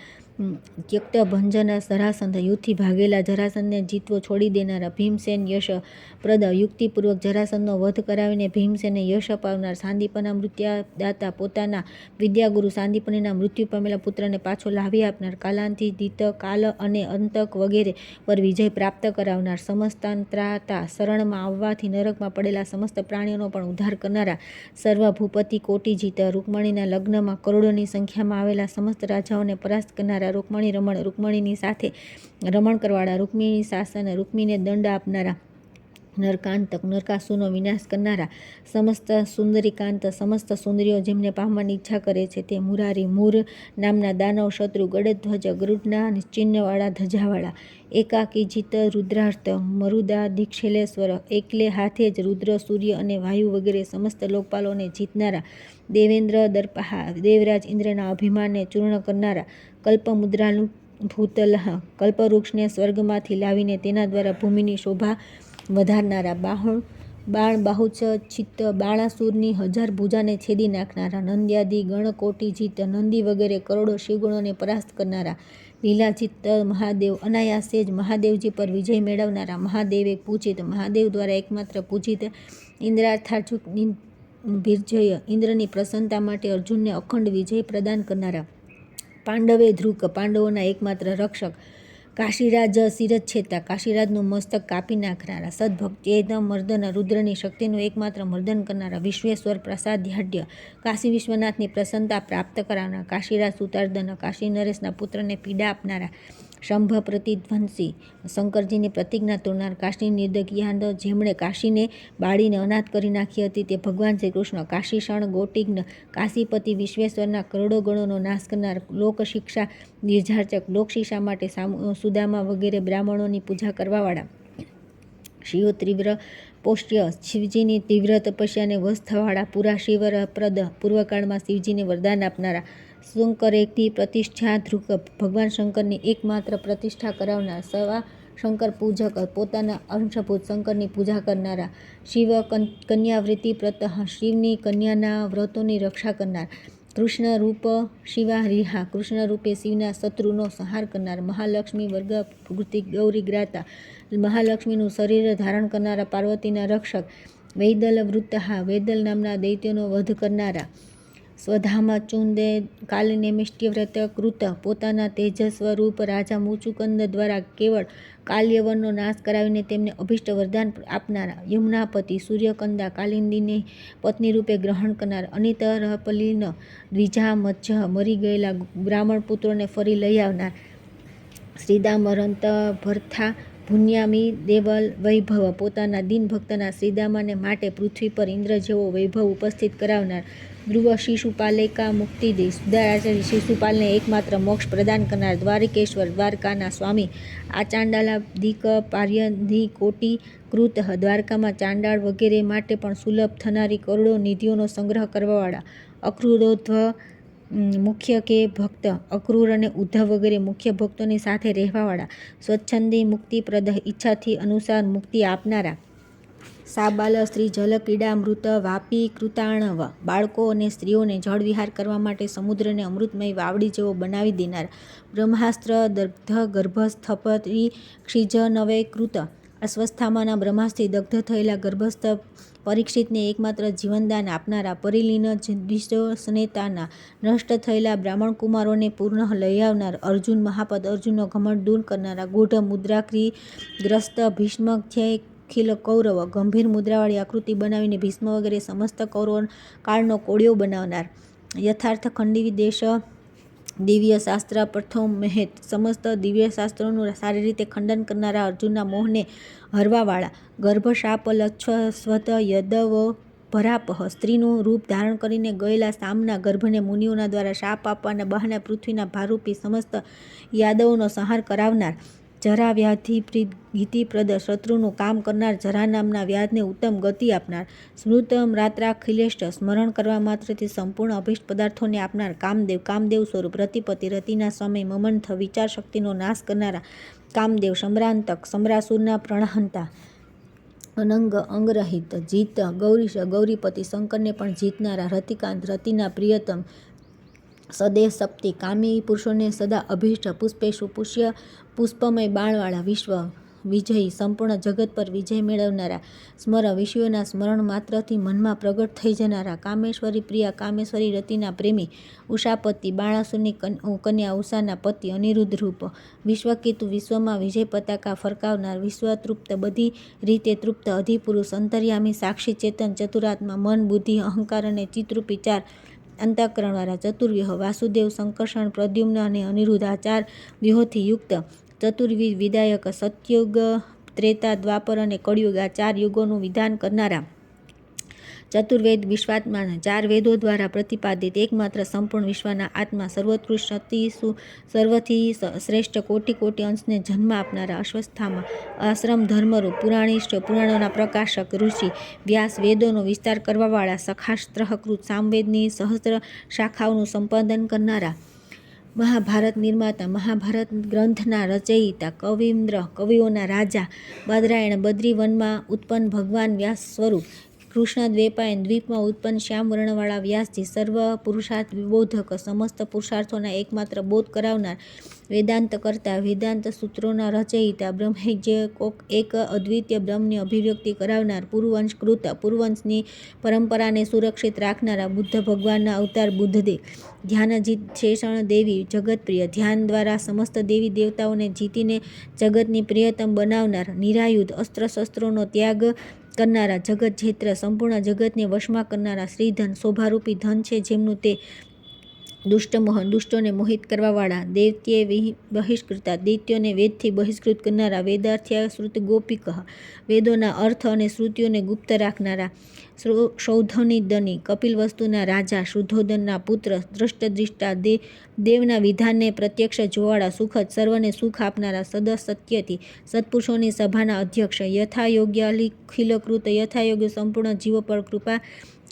ત્યક્ત ભંજન જરાસંધ, યુદ્ધથી ભાગેલા જરાસંધને જીતવો છોડી દેનારા ભીમસેન યશપ્રદ, યુક્તિપૂર્વક જરાસંધનો વધ કરાવીને ભીમસેને યશ અપાવનાર, સાંદીપના મૃત્યુદાતા, પોતાના વિદ્યાગુરુ સાંદીપનીના મૃત્યુ પામેલા પુત્રને પાછો લાવી આપનાર, કાલાંતિદિત કાલ અને અંતક વગેરે પર વિજય પ્રાપ્ત કરાવનાર, સમસ્તાંતરાતા, શરણમાં આવવાથી નરકમાં પડેલા સમસ્ત પ્રાણીઓનો પણ ઉદ્ધાર કરનારા, સર્વભૂપતિ કોટિજીત, રૂકમણીના લગ્નમાં કરોડોની સંખ્યામાં આવેલા સમસ્ત રાજાઓને પરાસ્ત કરનારા, રૂકમણી રમણ, રૂકમણીની સાથે રમણ કરવાળા, રૂકમિણી શાસન, રૂકમીને દંડ આપનારા, નરકાંતક, નરકાસુરનો વિનાશ કરનારા, સમસ્ત સુંદરીકાંત, સમસ્ત સુંદરીઓ જેમને પામવાની ઈચ્છા કરે છે તે, મુરારી, મૂર નામના દાનવ શત્રુ, ગડધ્વજ, ગરુડના ચિહ્નવાળા ધજાવાળા, એકાકીજીત, રુદ્રાર્થ, મરુદાદિક્ષેલેશ્વર, એકલે હાથે જ રુદ્ર, સૂર્ય અને વાયુ વગેરે સમસ્ત લોકપાલોને જીતનારા, દેવેન્દ્ર દર્પહા, દેવરાજ ઇન્દ્રના અભિમાનને ચૂર્ણ કરનારા, કલ્પમુદ્રાલુ ભૂતલહ, કલ્પવૃક્ષને સ્વર્ગમાંથી લાવીને તેના દ્વારા ભૂમિની શોભા વધારનારા, બાણ બાહુચ ચિત્ત, બાણાસુરની 1000 ભુજાને છેદી નાખનારા, નંદ્યાદિ ગણકોટિજીત, નંદી વગેરે કરોડો શિવગણોને પરાસ્ત કરનારા, લીલાજીત મહાદેવ, અનાયાસે જ મહાદેવજી પર વિજય મેળવનારા, મહાદેવે પૂજિત, મહાદેવ દ્વારા એકમાત્ર પૂજિત, ઇન્દ્રાર્થાર્જુક વિજય, ઇન્દ્રની પ્રસન્નતા માટે અર્જુનને અખંડ વિજય પ્રદાન કરનારા, પાંડવે ધ્રુક, પાંડવોના એકમાત્ર રક્ષક, કાશીરાજ શિરચ્છેતા, કાશીરાજનું મસ્તક કાપી નાખનારા, સદભક્ત્યેન મર્દન, રુદ્રની શક્તિનું એકમાત્ર મર્દન કરનારા, વિશ્વેશ્વર પ્રસાદ્યાઢ્ય, કાશી વિશ્વનાથની પ્રસન્નતા પ્રાપ્ત કરાવનારા, કાશીરાજ સુતાર્દન, કાશી નરેશના પુત્રને પીડા આપનારા, શંભ પ્રતિધ્વંસી, શંકરજીની પ્રતિજ્ઞા તોડનાર, કાશી નિર્દગ્યાંધ, જેમણે કાશીને બાળીને અનાથ કરી નાખી હતી તે ભગવાન શ્રી કૃષ્ણ, કાશીષણ ગોટિગ્ન, કાશીપતિ વિશ્વેશ્વરના કરોડો ગણોનો નાશ કરનાર, લોકશિક્ષા નિર્જાચક, લોકશિક્ષા માટે સુદામા વગેરે બ્રાહ્મણોની પૂજા કરવાવાળા, શિવ તીવ્ર પોષ્ય, શિવજીની તીવ્ર તપસ્યાને વશ થવાવાળા, પુરા શિવરપ્રદ, પૂર્વકાળમાં શિવજીને વરદાન આપનારા, શંકરેકની પ્રતિષ્ઠા ધ્રુક, ભગવાન શંકરની એકમાત્ર પ્રતિષ્ઠા કરાવનાર, સવા શંકર પૂજક, પોતાના અંશભૂત શંકરની પૂજા કરનારા, શિવ કન્યાવૃત્તિ પ્રતઃ, શિવની કન્યાના વ્રતોની રક્ષા કરનાર, કૃષ્ણ રૂપ શિવા રિહા, કૃષ્ણ રૂપે શિવના શત્રુનો સંહાર કરનાર, મહાલક્ષ્મી વર્ગ ભૃતિ ગૌરી ગ્રાતા, મહાલક્ષ્મીનું શરીર ધારણ કરનારા, પાર્વતીના રક્ષક, વૈદલ વૃત્તહા, વૈદલ નામના દૈત્યનો વધ કરનારા, સ્વધામ ચુંદે કાલનેમિષ્ટ્યવ્રત કૃત, પોતાના તેજસ્વરૂપ રાજા મુચુકંદ દ્વારા કેવળ કાલ્યવનનો નાશ કરાવીને તેમને અભિષ્ટ વરદાન આપનારા, યમુનાપતિ, સૂર્યકંદા, કાલિંદીને પત્ની રૂપે ગ્રહણ કરનાર, અનિતરપલીન, દ્વિજા મજ્જ, મરી ગયેલા બ્રાહ્મણ પુત્રોને ફરી લઈ આવનાર, શ્રીદામરંત ભર્થા ભુન્યામી દેવલ વૈભવ, પોતાના દીન ભક્તના શ્રીદામાને માટે પૃથ્વી પર ઇન્દ્ર જેવો વૈભવ ઉપસ્થિત કરાવનાર, ધ્રુવ શિશુપાલિકા મુક્તિદે, સુદારાચાર્ય શિશુપાલને એકમાત્ર મોક્ષ પ્રદાન કરનાર, દ્વારિકેશ્વર, દ્વારકાના સ્વામી, આ ચાંડાલાદિક પાર્યધિ કોટિ કૃત, દ્વારકામાં ચાંડાળ વગેરે માટે પણ સુલભ થનારી કરોડો નિધિઓનો સંગ્રહ કરવાવાળા, અક્રૂરોધ્વ મુખ્ય કે ભક્ત, અક્રૂર અને ઉદ્ધવ વગેરે મુખ્ય ભક્તોની સાથે રહેવાવાળા, સ્વચ્છંદી મુક્તિપ્રદ, ઈચ્છાથી અનુસાર મુક્તિ આપનારા, સાબાલ સ્ત્રી જલ ક્રીડા મૃત વાપી કૃતાણવ, બાળકો અને સ્ત્રીઓને જળ વિહાર કરવા માટે સમુદ્રને અમૃતમય વાવડી જેવો બનાવી દેનાર, બ્રહ્માસ્ત્ર દગ્ધ ગર્ભસ્થપતિ ક્ષિજનવે કૃત, અશ્વસ્થામાના બ્રહ્માસ્ત્રથી દગ્ધ થયેલા ગર્ભસ્થ પરીક્ષિતને એકમાત્ર જીવનદાન આપનારા, પરિલીન દિશોસ્નેતાના નષ્ટ થયેલા બ્રાહ્મણ કુમારોને પુનઃ લઈ આવનાર, અર્જુન મહાપદ, અર્જુનનો ઘમંડ દૂર કરનારા, ગૂઢ મુદ્રાક્રી ગ્રસ્ત ભીષ્મ ખિલ કૌરવ, ગંભીર મુદ્રાવાળી આકૃતિ બનાવીને ભીષ્મ વગેરે સમસ્ત કૌરવ કાળનો કોળિયો બનાવનાર, યથાર્થ ખંડી દેશ દિવ્ય શાસ્ત્ર પ્રથમ મહેત, સમસ્ત દિવ્ય શાસ્ત્રોનું સારી રીતે ખંડન કરનારા, અર્જુનના મોહને હરવાવાળા, ગર્ભશાપ લચ્છસ્વત યદવ ભરાપહ, સ્ત્રીનું રૂપ ધારણ કરીને ગયેલા સામના ગર્ભને મુનિઓના દ્વારા શાપ આપવાના બહાને પૃથ્વીના ભારરૂપી સમસ્ત યાદવોનો સંહાર કરાવનાર, જરા વ્યાધિપ્રદ, શત્રુનું કામ કરનાર, જરા નામના વ્યાધને ઉત્તમ ગતિ આપનાર, સ્મૃત માત્રાખિલેષ્ટ, સ્મરણ કરવા માત્રથી સંપૂર્ણ અભિષ્ટ પદાર્થોને આપનાર, કામદેવ, કામદેવ સ્વરૂપ, રતિપતિ, રતિના સ્વામી, મમંથ, વિચાર શક્તિનો નાશ કરનારા, કામદેવ, સમરાંતક, સમરાસુરના પ્રણહંતા, અનંગ, અંગરહિત, જીત, ગૌરીશ, ગૌરીપતિ, શંકરને પણ જીતનારા, રતિકાંત, રતિના પ્રિયતમ, સદેહ સપ્તિ કામી પુરુષોને સદા અભિષ્ટ પુષ્પેશુ પુષ્ય પુષ્પમય બાણવાળા વિશ્વ વિજયી સંપૂર્ણ જગત પર વિજય મેળવનારા સ્મર વિષયોના સ્મરણ માત્રથી મનમાં પ્રગટ થઈ જનારા કામેશ્વરી પ્રિયા કામેશ્વરી રતિના પ્રેમી ઉષાપતિ બાણાસુરની કન્યા ઉષાના પતિ અનિરુદ્ધ રૂપ વિશ્વકેતુ વિશ્વમાં વિજય પતાકા ફરકાવનાર વિશ્વતૃપ્ત બધી રીતે તૃપ્ત અધિપુરુષ અંતર્યામી સાક્ષી ચેતન ચતુરાત્મા મન બુદ્ધિ અહંકાર અને ચિત્તરૂપી ચાર અંતઃકરણવાળા ચતુર્વ્યુહ વાસુદેવ સંકર્ષણ પ્રદ્યુમ્ન અને અનિરુદ્ધ આ ચાર વ્યુહોથી યુક્ત ચતુર્વિધ વિદાયક સતયુગ ત્રેતા દ્વાપર અને કળિયુગ આ ચાર યુગોનું વિધાન કરનારા ચતુર્વેદ વિશ્વાત્માના ચાર વેદો દ્વારા પ્રતિપાદિત એકમાત્ર સંપૂર્ણ વિશ્વના આત્મા સર્વોત્કૃષ્ટ અતિ સર્વથી શ્રેષ્ઠ કોટી કોટી અંશને જન્મ આપનારા અશ્વસ્થામાં આશ્રમ ધર્મરૂપ પુરાણીષ્ઠ પુરાણોના પ્રકાશક ઋષિ વ્યાસ વેદોનો વિસ્તાર કરવાવાળા સખાસ્ત્રહકૃત સામવેદની સહસ્ત્ર શાખાઓનું સંપાદન કરનારા મહાભારત નિર્માતા મહાભારત ગ્રંથના રચયિતા કવિન્દ્ર કવિઓના રાજા બાદરાયણ બદ્રીવનમાં ઉત્પન્ન ભગવાન વ્યાસ સ્વરૂપ કૃષ્ણ દ્વૈપાયન દ્વીપમાં ઉત્પન્ન શ્યામ વર્ણવાળા વ્યાસજી સર્વ પુરુષાર્થ વિબોધક સમસ્ત પુરુષાર્થોના એકમાત્ર બોધ કરાવનાર વેદાંત કરતા વેદાંત સૂત્રોના રચયિતા બ્રહ્મૈજ્ય એક અદ્વિતીય બ્રહ્મની અભિવ્યક્તિ કરાવનાર પૂર્વવંશકૃત પૂર્વવંશની પરંપરાને સુરક્ષિત રાખનારા બુદ્ધ ભગવાનના અવતાર બુદ્ધદેવ ધ્યાનજીત શેષણ દેવી જગતપ્રિય ધ્યાન દ્વારા સમસ્ત દેવી દેવતાઓને જીતીને જગતની પ્રિયતમ બનાવનાર નિરાયુધ અસ્ત્ર-શસ્ત્રોનો ત્યાગ કરનારા જગત જેત્ર સંપૂર્ણ જગતને વશમાં કરનારા શ્રીધન શોભારૂપી ધન છે જેમનું તે દુષ્ટમોહન દુષ્ટોને મોહિત કરવાવાળા દૈત્યે બહિષ્કૃતા દૈત્યોને વેદથી બહિષ્કૃત કરનારા વેદાર્થ્ય શ્રુત ગોપિક વેદોના અર્થ અને શ્રુતિઓને ગુપ્ત રાખનારા સૌધનિદની કપિલવસ્તુના રાજા શુદ્ધોદનના પુત્ર દ્રષ્ટદૃષ્ટા દેવના વિધાનને પ્રત્યક્ષ જોવાળા સુખદ સર્વને સુખ આપનારા સદસત્યથી સત્પુરુષોની સભાના અધ્યક્ષ યથાયોગ્ય અખિલકૃત યથાયોગ્ય સંપૂર્ણ જીવો પર કૃપા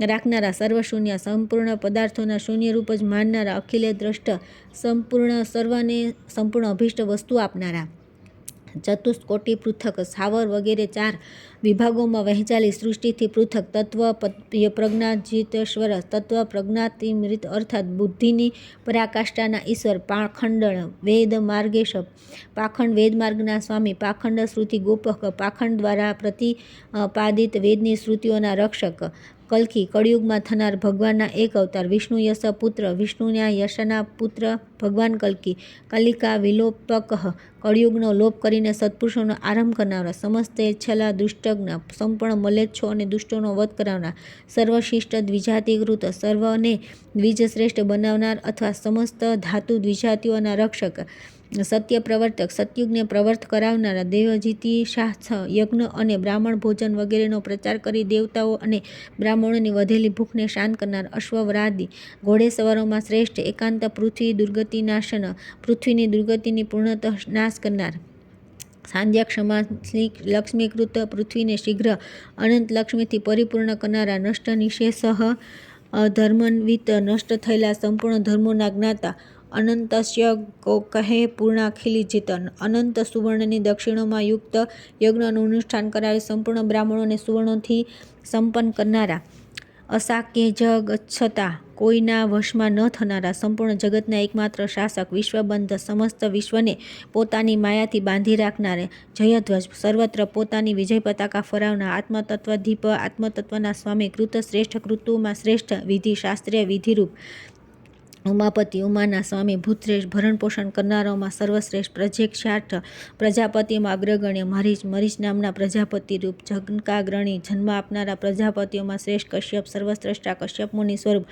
રાખનારા સર્વશૂન્ય સંપૂર્ણ પદાર્થોના શૂન્ય રૂપ જ માનનારા અખિલે દ્રષ્ટ સંપૂર્ણ સર્વને સંપૂર્ણ અભિષ્ટ વસ્તુ આપનારા ચતુષ્કોટી પૃથક સ્થાવર વગેરે ચાર વિભાગોમાં વહેંચાયેલી સૃષ્ટિથી પૃથક તત્વ પ્રજ્ઞાજીતેશ્વર તત્વ પ્રજ્ઞાતિમૃત અર્થાત બુદ્ધિની પરાકાષ્ઠાના ઈશ્વર પાખંડ વેદ માર્ગેશ પાખંડ વેદ માર્ગના સ્વામી પાખંડ શ્રુતિ ગોપક પાખંડ દ્વારા પ્રતિપાદિત વેદની શ્રુતિઓના રક્ષક કલ્કી કળિયુગમાં થનાર ભગવાનના એક અવતાર વિષ્ણુ યશ પુત્ર વિષ્ણુના યશના પુત્ર ભગવાન કલ્કી કલિકા વિલોપક કળિયુગનો લોપ કરીને સત્પુરુષોનો આરંભ કરનારા સમસ્ત છેલ્લા દુષ્ટજ્ઞ સંપૂર્ણ મલેચ્છો અને દુષ્ટોનો વધ કરાવનાર સર્વશિષ્ટ દ્વિજાતિકૃત સર્વને દ્વિજશ્રેષ્ઠ બનાવનાર અથવા સમસ્ત ધાતુ દ્વિજાતિઓના રક્ષક સત્ય પ્રવર્તક સતયુગને પ્રવર્ત કરાવનારા દેવજીતી શાસ્ત્ર યજ્ઞ અને બ્રાહ્મણ ભોજન વગેરેનો પ્રચાર કરી દેવતાઓ અને બ્રાહ્મણોની વધેલી ભૂખને શાંત કરનાર અશ્વરાદી ઘોડેસવારોમાં શ્રેષ્ઠ એકાંત પૃથ્વી દુર્ગતિ નાશન પૃથ્વીની દુર્ગતિની પૂર્ણતઃ નાશ કરનાર સાંધ્યા ક્ષમા લક્ષ્મીકૃત પૃથ્વીને શીઘ્ર અનંત લક્ષ્મીથી પરિપૂર્ણ કરનારા નષ્ટ નિશેષ ધર્મન્વિત નષ્ટ થયેલા સંપૂર્ણ ધર્મોના જ્ઞાતા અનંતસ્ય કહે પૂર્ણાખિલી ચિતન અનંત સુવર્ણની દક્ષિણોમાં યુક્ત યજ્ઞનું અનુષ્ઠાન કરાવી સંપૂર્ણ બ્રાહ્મણોને સુવર્ણોથી સંપન્ન કરનારા અશાક્ય જ ગચ્છતા કોઈના વશમાં ન થનારા સંપૂર્ણ જગતના એકમાત્ર શાસક વિશ્વબંધ સમસ્ત વિશ્વને પોતાની માયાથી બાંધી રાખનારે જયધ્વજ સર્વત્ર પોતાની વિજય પતાકા ફરાવનાર આત્મતત્વધીપ આત્મતત્વના સ્વામી કૃત શ્રેષ્ઠ કૃતુમાં શ્રેષ્ઠ વિધિ શાસ્ત્રીય વિધિરૂપ ઉમાપતિ ઉમાના સ્વામી ભૂતશ્રેષ્ઠ ભરણ પોષણ કરનારાઓમાં સર્વશ્રેષ્ઠ પ્રજેક્ષાર્થ પ્રજાપતિઓમાં અગ્રગણ્ય મરીચ નામના પ્રજાપતિ રૂપ જનકાગ્રણી જન્મ આપનારા પ્રજાપતિઓમાં શ્રેષ્ઠ કશ્યપ સર્વશ્રેષ્ઠા કશ્યપ મુનિ સ્વરૂપ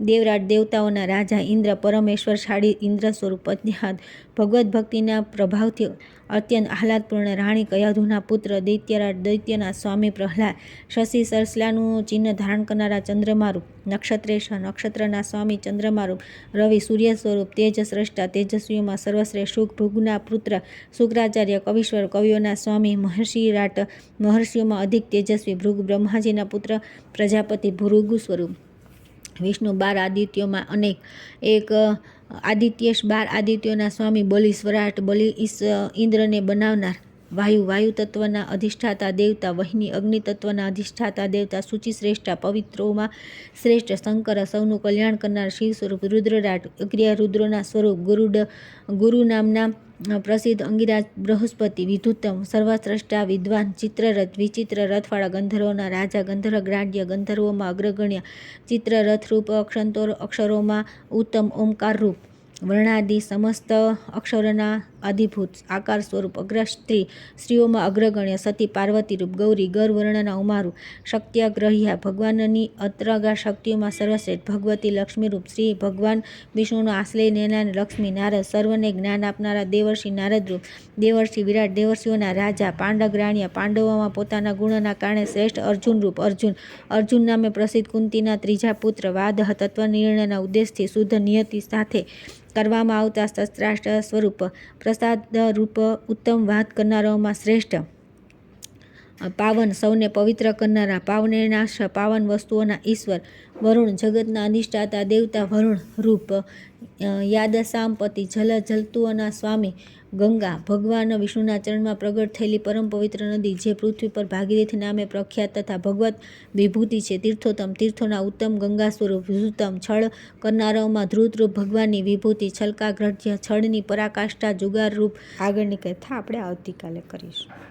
દેવરાજ દેવતાઓના રાજા ઇન્દ્ર પરમેશ્વરશાળી ઇન્દ્ર સ્વરૂપ અજ્ઞાત ભગવદ્ ભક્તિના પ્રભાવથી અત્યંત આહલાદપૂર્ણ રાણી કયાધુના પુત્ર દૈત્યરાજ દૈત્યના સ્વામી પ્રહલાદ શશી સરસલાનું ચિહ્ન ધારણ કરનારા ચંદ્રમારૂપ નક્ષત્રેશ નક્ષત્રના સ્વામી ચંદ્રમારૂપ રવિ સૂર્ય સ્વરૂપ તેજ સ્રષ્ટા તેજસ્વીઓમાં સર્વશ્રેષ્ઠ શુક ભૃગુના પુત્ર શુક્રાચાર્ય કવિશ્વર કવિઓના સ્વામી મહર્ષિરાટ મહર્ષિઓમાં અધિક તેજસ્વી ભૃગુ બ્રહ્માજીના પુત્ર પ્રજાપતિ ભૃગુ સ્વરૂપ વિષ્ણુ 12 આદિત્યોમાં અનેક એક આદિત્યેશ 12 આદિત્યોના સ્વામી બલિ સ્વરાટ બલિ ઇન્દ્રને બનાવનાર વાયુ વાયુ તત્વના અધિષ્ઠાતા દેવતા, વહિની અગ્નિ તત્વના અધિષ્ઠાતા દેવતા, શુચિશ્રેષ્ઠા પવિત્રોમાં શ્રેષ્ઠ, શંકર સૌનું કલ્યાણ કરનાર શિવ સ્વરૂપ, રુદ્રરાટ અગ્ર્યા રુદ્રોના સ્વરૂપ, ગુરુ નામના પ્રસિદ્ધ અંગિરાજ બૃહસ્પતિ, વિધુત્તમ સર્વસ્રષ્ટા વિદ્વાન, ચિત્રરથ વિચિત્ર રથવાળા, ગંધર્વોના રાજા, ગંધર્વગ્રાડ્ય ગંધર્વોમાં અગ્રગણ્ય, ચિત્રરથરૂપ અક્ષરોમાં ઉત્તમ, ઓમકારરૂપ વર્ણાદિ સમસ્ત અક્ષરોના આદિભૂત, આકાર સ્વરૂપ અગ્રસ્ત્રી, સ્ત્રીઓમાં અગ્રગણ્ય, સતી પાર્વતીરૂપ, ગૌરી ગર્વર્ણના ઉમારૂપ, શક્ત્યાગ્રહ્યા ભગવાનની અત્રગા શક્તિઓમાં સર્વશ્રેષ્ઠ, ભગવતી લક્ષ્મીરૂપ, શ્રી ભગવાન વિષ્ણુનો આશ્રય લેનાર લક્ષ્મી, નારદ સર્વને જ્ઞાન આપનારા દેવર્ષિ નારદરૂપ, દેવર્ષિ વિરાટ દેવર્ષિઓના રાજા, પાંડગ્રાણ્ય પાંડવોમાં પોતાના ગુણના કારણે શ્રેષ્ઠ, અર્જુનરૂપ અર્જુન નામે પ્રસિદ્ધ, કુંતીના ત્રીજા પુત્ર, વાદ તત્વનિર્ણયના ઉદ્દેશથી શુદ્ધ નિયતિ સાથે કરવામાં આવતા શસ્ત્રાસ્ત્ર સ્વરૂપ, પ્રસાદરૂપ ઉત્તમ વાત કરનારાઓમાં શ્રેષ્ઠ, પાવન સૌને પવિત્ર કરનારા, પાવનેનાશ પાવન વસ્તુઓના ઈશ્વર, વરુણ જગતના અધિષ્ઠાતા દેવતા, વરુણ રૂપ યાદશાંપતિ, જલતુઓના સ્વામી, ગંગા ભગવાન વિષ્ણુના ચરણમાં પ્રગટ થયેલી પરમ પવિત્ર નદી, જે પૃથ્વી પર ભાગીરથી નામે પ્રખ્યાત તથા ભગવત વિભૂતિ છે, તીર્થોત્તમ તીર્થોના ઉત્તમ, ગંગા સ્વરૂપ, વિભૂતમ છળ કરનારાઓમાં ધ્રુતરૂપ ભગવાનની વિભૂતિ, છલકાગ્રહ્ય છળની પરાકાષ્ઠા, જુગાર રૂપ. આગળની કથા આપણે આવતીકાલે કરીશું.